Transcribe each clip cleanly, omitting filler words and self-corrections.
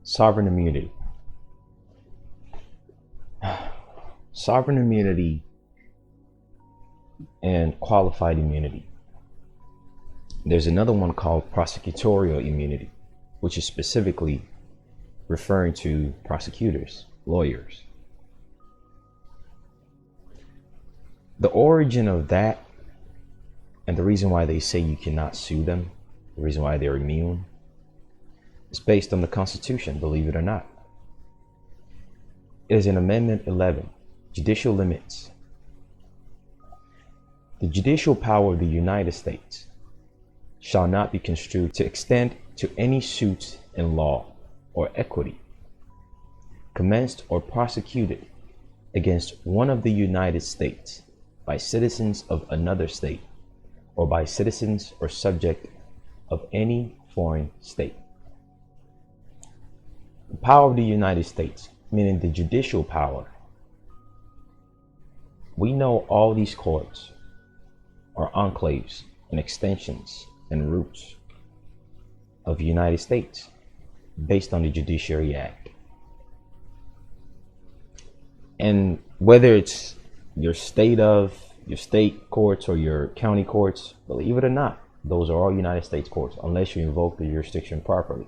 Sovereign immunity. Sovereign immunity and qualified immunity. There's another one called prosecutorial immunity, which is specifically referring to prosecutors, lawyers. The origin of that and the reason why they say you cannot sue them, the reason why they're immune, is based on the Constitution, believe it or not. It is in Amendment 11, Judicial Limits. The judicial power of the United States shall not be construed to extend to any suits in law or equity, commenced or prosecuted against one of the United States by citizens of another state, or by citizens or subject of any foreign state. The power of the United States, meaning the judicial power. We know all these courts are enclaves and extensions and roots of the United States based on the Judiciary Act. And whether it's your state courts or your county courts, believe it or not, those are all United States courts unless you invoke the jurisdiction properly.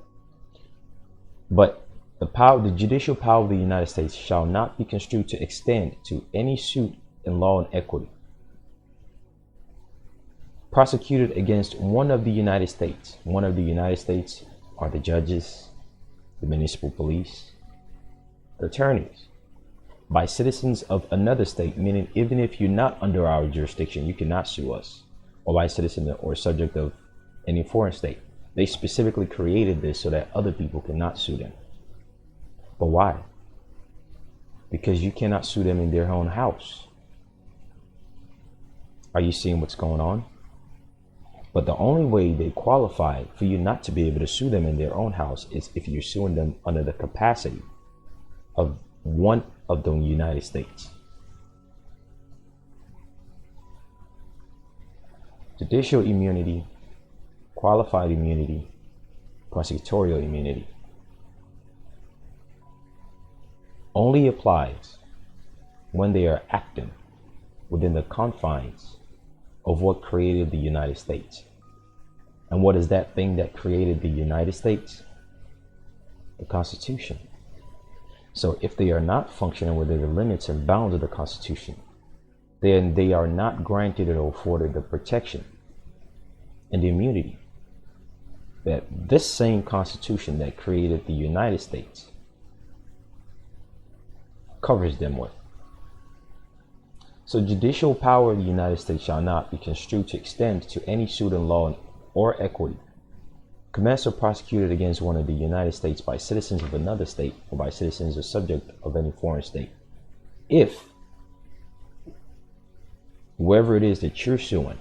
But the judicial power of the United States shall not be construed to extend to any suit in law and equity prosecuted against one of the United States. One of the United States are the judges, the municipal police, the attorneys, by citizens of another state, meaning even if you're not under our jurisdiction, you cannot sue us, or by citizen or subject of any foreign state. They specifically created this so that other people cannot sue them. But why? Because you cannot sue them in their own house. Are you seeing what's going on? But the only way they qualify for you not to be able to sue them in their own house is if you're suing them under the capacity of one of the United States. Judicial immunity, qualified immunity, prosecutorial immunity only applies when they are acting within the confines of what created the United States. And what is that thing that created the United States? The Constitution. So if they are not functioning within the limits and bounds of the Constitution, then they are not granted or afforded the protection and the immunity that this same Constitution that created the United States covers them with. So judicial power of the United States shall not be construed to extend to any suit in law or equity, commenced or prosecuted against one of the United States by citizens of another state, or by citizens or subject of any foreign state, if whoever it is that you're suing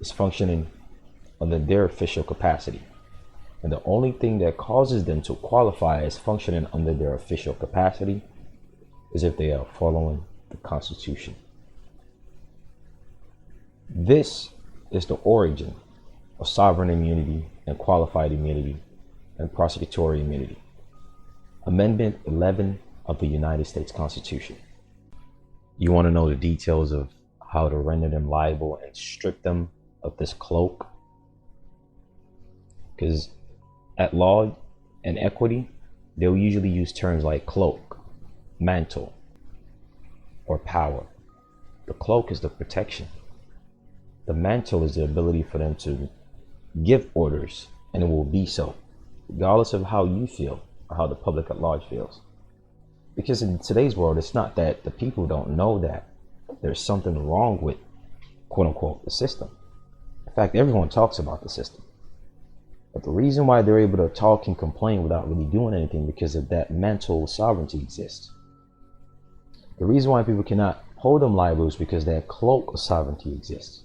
is functioning under their official capacity. And the only thing that causes them to qualify as functioning under their official capacity is if they are following the Constitution. This is the origin of sovereign immunity and qualified immunity and prosecutorial immunity. Amendment 11 of the United States Constitution. You want to know the details of how to render them liable and strip them of this cloak? Because at law and equity, they'll usually use terms like cloak, mantle, or power. The cloak is the protection. The mantle is the ability for them to give orders, and it will be so, regardless of how you feel or how the public at large feels. Because in today's world, it's not that the people don't know that there's something wrong with, quote unquote, the system. In fact, everyone talks about the system. But the reason why they're able to talk and complain without really doing anything, because of that mental sovereignty exists. The reason why people cannot hold them liable is because that cloak of sovereignty exists.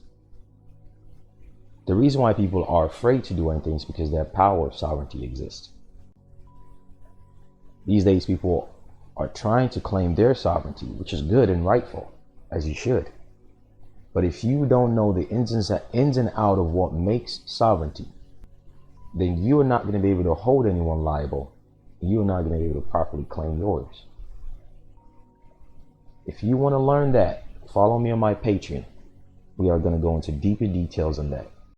The reason why people are afraid to do anything is because that power of sovereignty exists. These days, people are trying to claim their sovereignty, which is good and rightful, as you should. But if you don't know the ins and out of what makes sovereignty, then you are not going to be able to hold anyone liable. You are not going to be able to properly claim yours. If you want to learn that, follow me on my Patreon. We are going to go into deeper details on that.